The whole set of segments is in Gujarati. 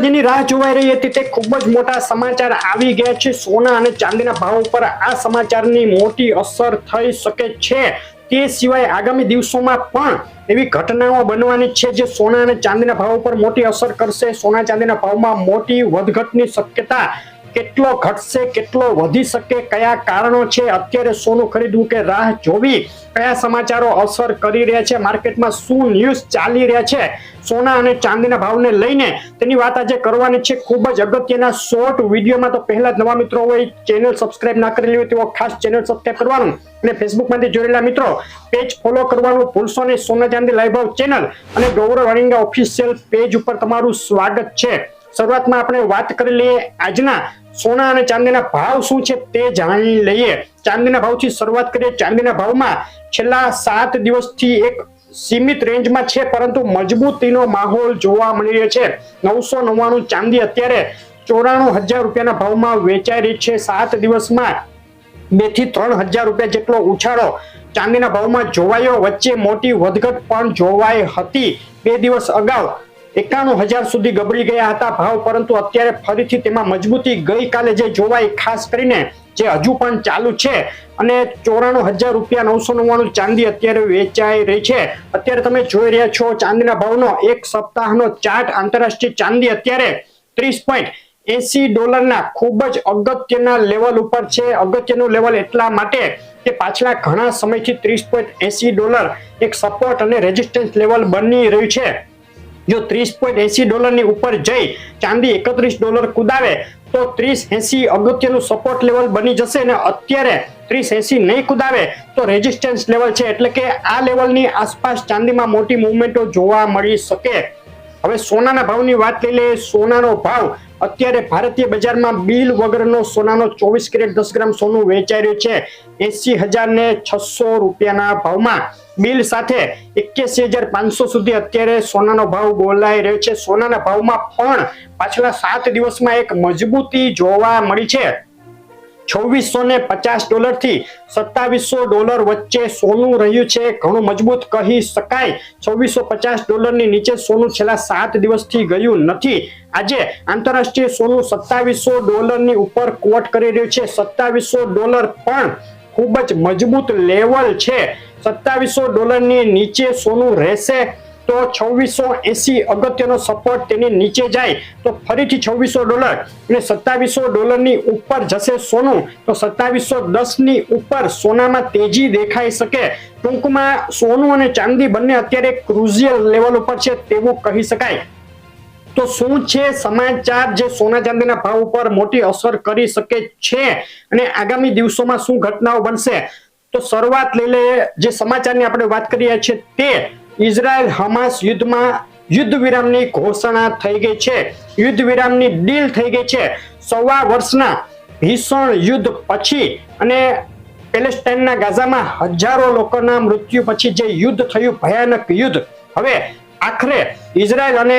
જેની રાહ જોવાઈ રહી હતી તે ખૂબ જ મોટા સમાચાર આવી ગયા છે। સોના અને ચાંદીના ભાવ ઉપર આ સમાચારની મોટી અસર થઈ શકે છે। તે સિવાય આગામી દિવસોમાં પણ એવી ઘટનાઓ બનવાની છે જે સોના અને ચાંદીના ભાવ ઉપર મોટી અસર કરશે। સોના ચાંદીના ભાવમાં મોટી વધઘટની શક્યતા કેટલો ઘટશે, કેટલો વધી શકે, કયા કારણો છે, અત્યારે સોનું ખરીદવું કે રાહ જોવી, કયા સમાચારો અસર કરી રહ્યા છે, માર્કેટમાં શું ન્યૂઝ ચાલી રહ્યા છે સોના અને ચાંદીના ભાવને લઈને, તેની વાત આજે કરવાની છે। ખૂબ જ અગત્યના શોર્ટ વિડીયોમાં। તો પહેલા જ નવા મિત્રો હોય ચેનલ સબસ્ક્રાઇબ ના કરેલી હોય તેઓ ખાસ ચેનલ સબસ્ક્રાઇબ કરવાનું અને ફેસબુકમાંથી જોડેલા મિત્રો પેજ ફોલો કરવાનું ભૂલશો નહીં। સોના ચાંદી લાઈવ ભાવ ચેનલ અને ગૌરવ વાણિંગા ઓફિશિયલ પેજ ઉપર તમારું સ્વાગત છે। શરૂઆતમાં આપણે વાત કરી લઈએ આજના સોના અને ચાંદીના ભાવ શું છે તે જાણી લઈએ। ચાંદીના ભાવથી શરૂઆત કરીએ। ચાંદીના ભાવમાં છેલ્લા 7 દિવસથી એક સીમિત રેન્જમાં છે પરંતુ મજબૂતીનો માહોલ જોવા મળી રહ્યો છે। 999 ચાંદી અત્યારે 94,000 રૂપિયાના ભાવમાં વેચાઈ રહી છે। 7 દિવસમાં 2 થી 3,000 રૂપિયા જેટલો ઉછાળો ચાંદીના ભાવમાં જોવાયો। વચ્ચે મોટી વધઘટ પણ જોવાઈ હતી। 2 દિવસ અગાઉ 91,000 સુધી ગબડી ગયા હતા ભાવ, પરંતુ અત્યારે ફરીથી તેમાં મજબૂતી ગઈકાલે જે જોવાઈ, ખાસ કરીને જે હજુ પણ ચાલુ છે અને 94,000 રૂપિયા 999 ચાંદી અત્યારે વેચાઈ રહી છે। અત્યારે તમે જોઈ રહ્યા છો ચાંદીના ભાવનો એક સપ્તાહનો ચાર્ટ। આંતરરાષ્ટ્રીય ચાંદી અત્યારે $30.80 ખૂબ જ અગત્યના લેવલ ઉપર છે। અગત્યનું લેવલ એટલા માટે કે પાછલા ઘણા સમયથી $30.80 એક સપોર્ટ અને રેઝિસ્ટન્સ લેવલ બની રહ્યું છે। જો $30.80 ની ઉપર જઈ ચાંદી $31 કુદાવે તો 30.80 અગત્યનું સપોર્ટ લેવલ બની જશે અને અત્યારે 30.80 નહીં કુદાવે તો રેઝિસ્ટન્સ લેવલ છે, એટલે કે આ લેવલની આસપાસ ચાંદીમાં મોટી મૂવમેન્ટો જોવા મળી શકે। હવે સોનાના ભાવની વાત લઈ લઈએ। સોનાનો ભાવ અત્યારે ભારતીય બજારમાં બિલ વગરનો સોનાનો 24 કેરેટ 10 ગ્રામ સોનું વેચાઈ રહ્યું છે 80,600 રૂપિયાના ભાવમાં। બિલ સાથે 81,500 સુધી અત્યારે સોનાનો ભાવ બોલાઈ રહ્યો છે। સોનાના ભાવમાં પણ પાછલા 7 દિવસમાં એક મજબૂતી જોવા મળી છે। $2,650 થી $2,700 વચ્ચે સોનું રહ્યું છે, ઘણું મજબૂત કહી શકાય। $2,650 ની નીચે સોનું છેલ્લા 7 દિવસથી ગયું નથી। આજે આંતરરાષ્ટ્રીય સોનું $2,700 ની ઉપર કોટ કરી રહ્યું છે। $2,700 પણ ખૂબ જ મજબૂત લેવલ છે। $2,700 ની નીચે સોનું રહેશે તો 2,680 અગત્યનો સપોર્ટ તેની નીચે જાય તો ફરીથી $2,600 અને $2,700 ની ઉપર જશે સોનું તો 2,710 ની ઉપર સોનામાં તેજી દેખાઈ શકે। ટૂંકમાં સોનું અને ચાંદી બંને અત્યારે ક્રુઝિયલ લેવલ ઉપર છે તેવું કહી શકાય। તો શું છે સમાચાર જે સોના ચાંદીના ભાવ ઉપર મોટી અસર કરી શકે છે અને આગામી દિવસોમાં શું ઘટનાઓ બનશે? તો શરૂઆત લઈ લઈએ જે સમાચારની આપણે વાત કરી રહ્યા છીએ તે ઇઝરાયલ હમાસ યુદ્ધમાં યુદ્ધ વિરામની ઘોષણા થઈ ગઈ છે। યુદ્ધ વિરામની ડીલ થઈ ગઈ છે। 1.25 વર્ષના ભીષણ યુદ્ધ પછી અને પેલેસ્ટાઈનના ગાઝામાં હજારો લોકોના મૃત્યુ પછી જે યુદ્ધ થયું, ભયાનક યુદ્ધ, હવે આખરે ઇઝરાયલ અને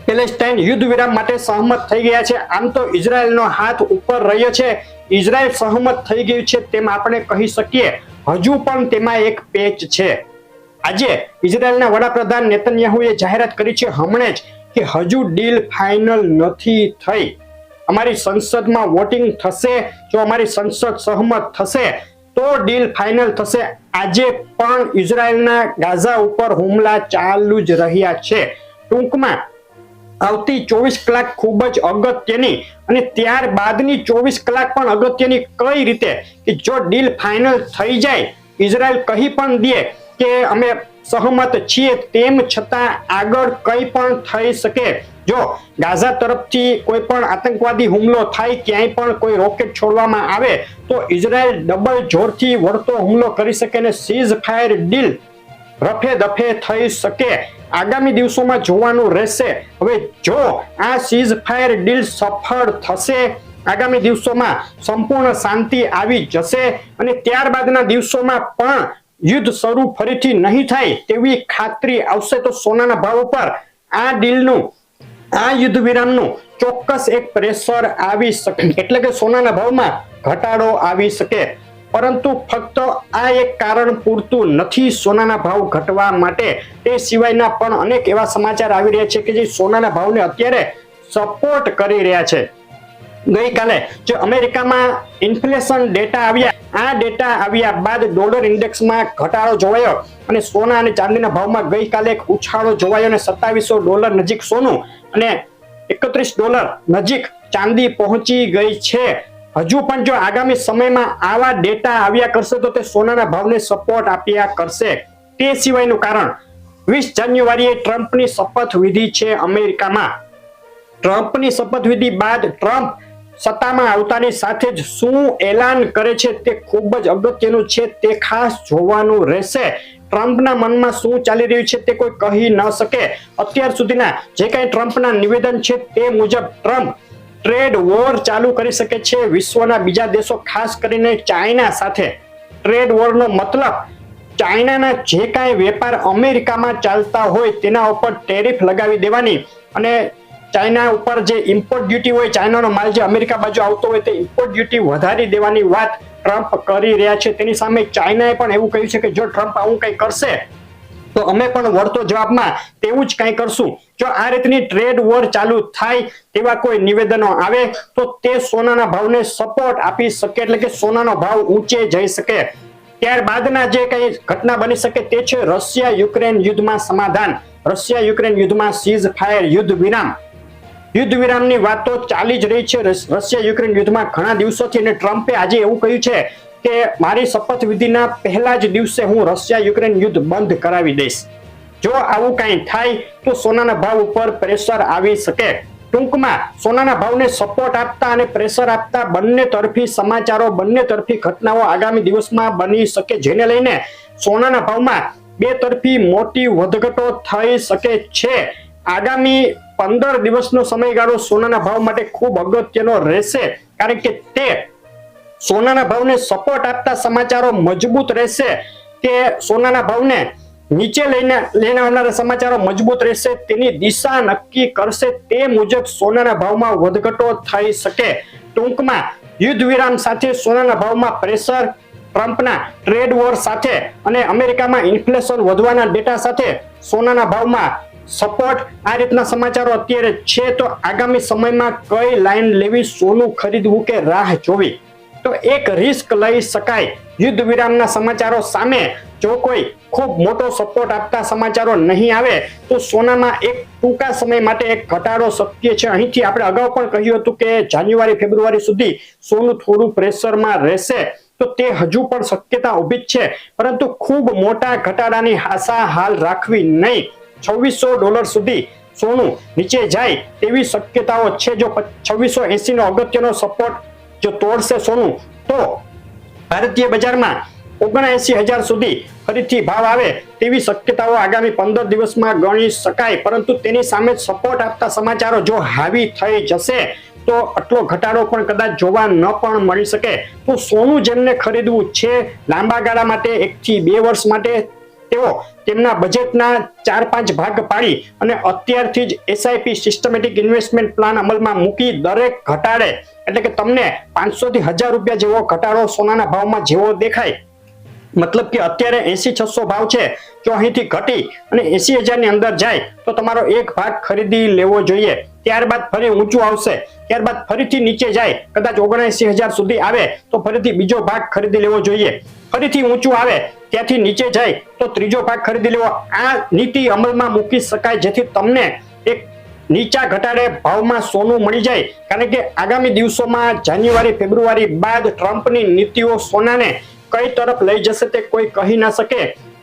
પેલેસ્ટાઈન યુદ્ધ વિરામ માટે સહમત થઈ ગયા છે। આમ તો ઇઝરાયલનો હાથ ઉપર રહ્યો છે, ઇઝરાયલ સહમત થઈ ગયું છે તેમ આપણે કહી શકીએ। હજુ પણ તેમાં એક પેચ છે। આજે ઇઝરાયલના વડાપ્રધાન નેતન્યાહુએ જાહેરાત કરી છે હમણાં જ કે હજુ ડીલ ફાઇનલ નથી થઈ। અમારી સંસદમાં વોટિંગ થશે, જો અમારી સંસદ સહમત થશે તો ડીલ ફાઇનલ થશે। આજે પણ ઇઝરાયલના ગાઝા ઉપર હુમલા ચાલુ જ રહ્યા છે। ટૂંકમાં આવતી 24 કલાક ખૂબ જ અગત્યની અને ત્યારબાદની 24 કલાક પણ અગત્યની। કઈ રીતે કે જો ડીલ ફાઇનલ થઈ જાય, ઇઝરાયલ કહી પણ દે કે અમે સહમત છીએ, તેમ છતાં આગળ કંઈ પણ થઈ શકે। જો ગાઝા તરફથી કોઈ પણ આતંકવાદી હુમલો થાય, ક્યાંય પણ કોઈ રોકેટ છોડવામાં આવે તો ઇઝરાયલ ડબલ જોરથી વળતો હુમલો કરી શકે અને સીઝ ફાયર ડીલ રફે દફે થઈ શકે। આગામી દિવસોમાં જોવાનું રહેશે। હવે જો આ સીઝ ફાયર ડીલ સફળ થશે, આગામી દિવસોમાં સંપૂર્ણ શાંતિ આવી જશે અને ત્યારબાદના દિવસોમાં પણ યુદ્ધ શરૂ ફરીથી નહીં થાય તેવી ખાતરી આવશે તો સોનાના ભાવ ઉપર આ ડીલનું, આ યુદ્ધ વિરામનું ચોક્કસ એક પ્રેશર આવી શકે, એટલે કે સોનાના ભાવમાં ઘટાડો આવી શકે। પરંતુ ફક્ત આ એક કારણ પૂરતું નથી સોનાના ભાવ ઘટવા માટે, તે સિવાયના પણ અનેક એવા સમાચાર આવી રહ્યા છે કે જે સોનાના ભાવને અત્યારે સપોર્ટ કરી રહ્યા છે. ગઈકાલે જે અમેરિકામાં ઇન્ફ્લેશન ડેટા આવ્યા, આ ડેટા આવ્યા બાદ ડોલર ઇન્ડેક્સમાં ઘટાડો જોવાયો અને સોના અને ચાંદીના ભાવમાં ગઈકાલે એક ઉછાળો જોવાયો અને $2700 નજીક સોનું અને $31 નજીક ચાંદી પહોંચી ગઈ છે. હજુ પણ જો આગામી સમયમાં આવા ડેટા આવ્યા કરશે તો તે સોનાના ભાવને સપોર્ટ આપ્યા કરશે. તે સિવાયનું કારણ 20 જાન્યુઆરીએ ટ્રમ્પની શપથવિધિ છે અમેરિકામાં. ટ્રમ્પની શપથવિધિ બાદ ટ્રમ્પ સત્તામાં આવતાની સાથે જ શું એલાન કરે છે તે ખૂબ જ અગત્યનું છે. તે ખાસ જોવાનું રહેશે. ટ્રમ્પના મનમાં શું ચાલી રહ્યું છે તે કોઈ કહી ન શકે. અત્યાર સુધીના જે કંઈ ટ્રમ્પના નિવેદન છે તે મુજબ ટ્રમ્પ ટ્રેડ વોર ચાલુ કરી શકે છે વિશ્વના બીજા દેશો, ખાસ કરીને ચાઇના સાથે. ટ્રેડ વોરનો મતલબ ચાઇનાના જે કાંઈ વેપાર અમેરિકામાં ચાલતા હોય તેના ઉપર ટેરિફ લગાવી દેવાની અને ચાઇના ઉપર જે ઇમ્પોર્ટ ડ્યુટી હોય, ચાઇનાનો માલ જે અમેરિકા બાજુ આવતો હોય તે ઇમ્પોર્ટ ડ્યુટી વધારી દેવાની વાત ટ્રમ્પ કરી રહ્યા છે. તેની સામે ચાઇનાએ પણ એવું કહ્યું છે કે જો ટ્રમ્પ આવું કંઈ કરશે તો અમે પણ વળતો જવાબમાં તેવું જ કંઈ કરશું. જો આ રીતની ટ્રેડ વોર ચાલુ થાય તેવા કોઈ નિવેદનો આવે તો તે સોનાના ભાવને સપોર્ટ આપી શકે, એટલે કે સોનાનો ભાવ ઊંચે જઈ શકે. ત્યારબાદના જે કંઈ ઘટના બની શકે તે છે રશિયા યુક્રેન યુદ્ધમાં સમાધાન. રશિયા યુક્રેન યુદ્ધમાં સીઝ ફાયર, યુદ્ધ વિરામની વાતો ચાલી જ રહી છે રશિયા યુક્રેન યુદ્ધમાં ઘણા દિવસોથી. અને ટ્રમ્પે આજે એવું કહ્યું છે કે મારી શપથવિધિના પહેલા જ દિવસે હું રશિયા યુક્રેન યુદ્ધ બંધ કરાવી દઈશ. જો આવું કંઈ થાય તો સોનાના ભાવ ઉપર પ્રેશર આવી શકે. ટૂંકમાં સોનાના ભાવને સપોર્ટ આપતા અને પ્રેશર આપતા બંને તરફી સમાચારો, બંને તરફી ઘટનાઓ આગામી દિવસમાં બની શકે, જેને લઈને સોનાના ભાવમાં બે તરફી મોટી વધઘટો થઈ શકે છે. આગામી 15 દિવસનો સમયગાળો સોનાના ભાવ માટે ખૂબ અગત્યનો રહેશે, કારણ કે તે સોનાના ભાવને સપોર્ટ આપતા સમાચારો મજબૂત રહેશે કે સોનાના ભાવને નીચે લઈને આવનારા સમાચારો મજબૂત રહેશે તેની દિશા નક્કી કરશે. તે મુજબ સોનાના ભાવમાં વધઘટો થઈ શકે. ટૂંકમાં યુદ્ધ વિરામ સાથે સોનાના ભાવમાં પ્રેશર, ટ્રમ્પના ટ્રેડ વોર સાથે અને અમેરિકામાં ઇન્ફ્લેશન વધવાના ડેટા સાથે સોનાના ભાવમાં સપોર્ટ, આ રીતના સમાચારો અત્યારે છે. તો આગામી સમયમાં કઈ લાઈન લેવી, સોનું ખરીદવું કે રાહ જોવી, તો એક રિસ્ક લઈ શકાય. યુદ્ધ વિરામના સમાચારો સામે જો કોઈ ખૂબ મોટો સપોર્ટ આપતા સમાચારો નહીં આવે તો સોનામાં એક ટૂંકા સમય માટે એક ઘટાડો શક્ય છે. અહીંથી આપણે અગાઉ પણ કહ્યું હતું કે જાન્યુઆરી ફેબ્રુઆરી સુધી સોનું થોડું પ્રેશરમાં રહેશે, તો તે હજુ પણ શક્યતા ઊભી જ છે, પરંતુ ખૂબ મોટા ઘટાડાની આશા હાલ રાખવી નહીં. $2600 સુધી સોનું નીચે જાય તેવી શક્યતાઓ છે. જો 2680 નો અગત્યનો સપોર્ટ જો તોડશે સોનું તો ભારતીય બજારમાં 79,000 સુધી ફરીથી ભાવ આવે તેવી શક્યતાઓ આગામી 15 દિવસમાં ગણી શકાય. પરંતુ તેની સામે સપોર્ટ આપતા સમાચારો જો હાવી થઈ જશે તો આટલો ઘટાડો પણ કદાચ જોવા ન પણ મળી શકે. તો સોનું જેમને ખરીદવું છે લાંબા ગાળા માટે, 1 થી 2 વર્ષ માટે, તેઓ તેમના બજેટના 4-5 ભાગ પાડી અને અત્યારથી જ SIP સિસ્ટમેટિક ઇન્વેસ્ટમેન્ટ પ્લાન અમલમાં મૂકી દરેક ઘટાડે, એટલે કે તમને 500 થી 1000 રૂપિયા જેવો ઘટાડો સોનાના ભાવમાં જેવો દેખાય, મતલબ કે અત્યારે 80-600 ભાવ છે, જો અહીંથી ઘટી અને 80,000 ની અંદર જાય તો તમારો એક ભાગ ખરીદી લેવો જોઈએ. ત્યારબાદ ફરી ઊંચું આવશે, ત્યારબાદ ફરીથી નીચે જાય, કદાચ 79,000 સુધી આવે તો ફરીથી બીજો ભાગ ખરીદી લેવો જોઈએ. ફરીથી ઊંચું આવે ત્યાંથી નીચે જાય તો ત્રીજો ભાગ ખરીદી લેવો. આ નીતિ અમલમાં મૂકી શકાય જેથી તમને એક નીચા ઘટાડે ભાવમાં સોનું મળી જાય. કારણ કે આગામી દિવસોમાં જાન્યુઆરી ફેબ્રુઆરી બાદ ટ્રમ્પની નીતિઓ સોનાને કઈ તરફ લઈ જશે તે કોઈ કહી ના શકે.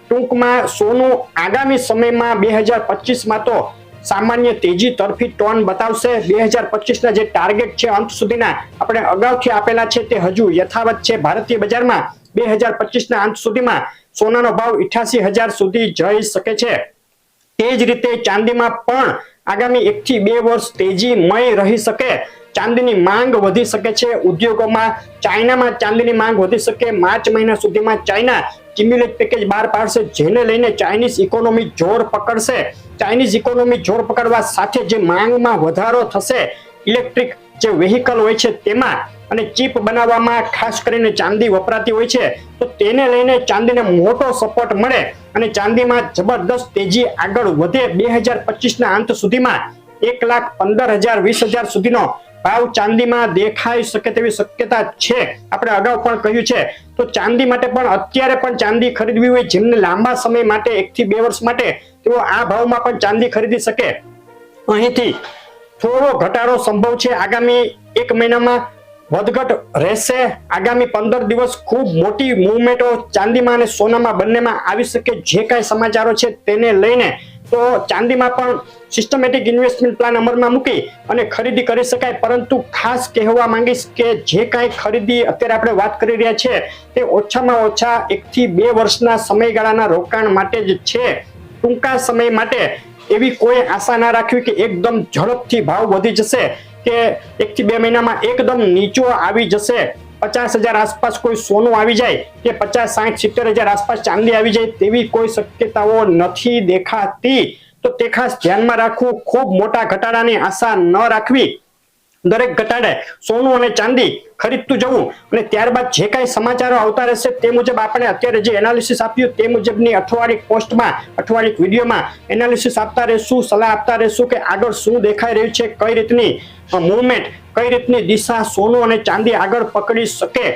ટૂંકમાં સોનું આગામી સમયમાં 2025માં તો સામાન્ય તેજી તરફી ટોન બતાવશે. 2025ના જે ટાર્ગેટ છે અંત સુધીના આપણે અગાઉથી આપેલા છે તે હજુ યથાવત છે. ભારતીય બજારમાં 2025ના અંત સુધીમાં સોનાનો ભાવ 88,000 સુધી જઈ શકે છે. તે જ રીતે ચાંદીમાં પણ આગામી 1 થી 2 વર્ષ તેજીમય રહી શકે. ચાંદીની માંગ વધી શકે છે. ઉદ્યોગોમાં ચાઇનામાં ચાંદીની માંગ વધી શકે. માર્ચ મહિના સુધીમાં ચાઇના સ્ટિમ્યુલેટ પેકેજ બહાર પાડશે, જેને લઈને ચાઇનીઝ ઇકોનોમી જોર પકડશે. ચાઇનીઝ ઇકોનોમી જોર પકડવા સાથે જે માંગમાં વધારો થશે, ઇલેક્ટ્રિક જે વેહિકલ હોય છે તેમાં અને ચીપ બનાવવામાં ખાસ કરીને ચાંદી વપરાતી હોય છે, તો તેને લઈને ચાંદીને મોટો સપોર્ટ મળે અને ચાંદીમાં જબરદસ્ત તેજી આગળ વધે. 2025ના અંત સુધીમાં 1,15,000 20,000 સુધીનો ભાવ ચાંદીમાં દેખાઈ શકે તેવી શક્યતા છે. આપણે અગાઉ પણ કહ્યું છે. તો ચાંદી માટે પણ અત્યારે પણ ચાંદી ખરીદવી હોય, જેમને લાંબા સમય માટે 1 થી 2 વર્ષ માટે, તેઓ આ ભાવમાં પણ ચાંદી ખરીદી શકે. અહીંથી થોડો ઘટાડો સંભવ છે. આગામી 1 મહિનામાં વધઘટ રહેશે. આગામી 15 દિવસ ખૂબ મોટી મૂવમેન્ટો ચાંદીમાં અને સોનામાં બંનેમાં આવી શકે. જે કાંઈ સમાચારો છે તેને લઈને તો ચાંદીમાં પણ સિસ્ટમેટિક ઇન્વેસ્ટમેન્ટ પ્લાન અમલમાં મૂકી અને ખરીદી કરી શકાય. પરંતુ ખાસ કહેવા માંગીશ કે જે કાંઈ ખરીદી અત્યારે આપણે વાત કરી રહ્યા છે તે ઓછામાં ઓછા 1 થી 2 વર્ષના સમયગાળાના રોકાણ માટે જ છે. ટૂંકા સમય માટે એવી કોઈ આશા ના રાખવી કે એકદમ ઝડપથી ભાવ વધી જશે કે 1 થી 2 મહિનામાં એકદમ નીચો આવી જશે. 50,000 આસપાસ કોઈ સોનું આવી જાય કે 50, 60, 70,000 આસપાસ ચાંદી આવી જાય તેવી કોઈ શક્યતાઓ નથી દેખાતી. તો તે ખાસ ધ્યાનમાં રાખવું. ખૂબ મોટા ઘટાડાની આશા ન રાખવી. દરેક ઘટાડે સોનું અને ચાંદી ખરીદતું જવું અને ત્યારબાદ જે કાંઈ સમાચારો આવતા રહેશે તે મુજબ આપણે અત્યારે જે એનાલિસિસ આપ્યું તે મુજબની અઠવાડિક પોસ્ટમાં, અઠવાડિક વિડીયોમાં એનાલિસિસ આપતા રહેશું, સલાહ આપતા રહેશું કે આગળ શું દેખાઈ રહ્યું છે, કઈ રીતની મૂવમેન્ટ, કઈ રીતની દિશા સોનું અને ચાંદી આગળ પકડી શકે.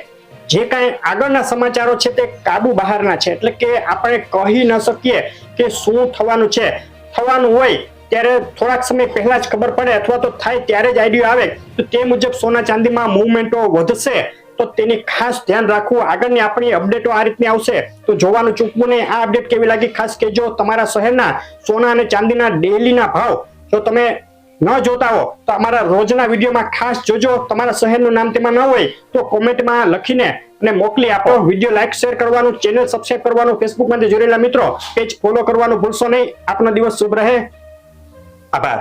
જે કાંઈ આગળના સમાચારો છે તે કાબુ બહારના છે, એટલે કે આપણે કહી ન શકીએ કે શું થવાનું છે. થવાનું હોય ત્યારે થોડાક સમય પહેલા જ ખબર પડે અથવા તો થાય ત્યારે જ આઈડિયા આવે. તો તે મુજબ સોના ચાંદીમાં મૂવમેન્ટો વધશે તો તેની ખાસ ધ્યાન રાખવું. આગળની આપણી અપડેટો આ રીતની આવશે તો જોવાનું ચૂકવું નહીં. આ અપડેટ કેવી લાગી ખાસ કહેજો. તમારા શહેરના સોના અને ચાંદીના ડેઈલીના ભાવ જો તમે ન જોતા હો તો અમારા રોજના વિડીયોમાં ખાસ જોજો. તમારા શહેરનું નામ તેમાં ન હોય તો કોમેન્ટમાં લખીને અને મોકલી આપો. વિડીયો લાઈક શેર કરવાનું, ચેનલ સબસ્ક્રાઇબ કરવાનું, ફેસબુકમાંથી જોડેલા મિત્રો પેજ ફોલો કરવાનું ભૂલશો નહીં. આપનો દિવસ શુભ રહે. આભાર.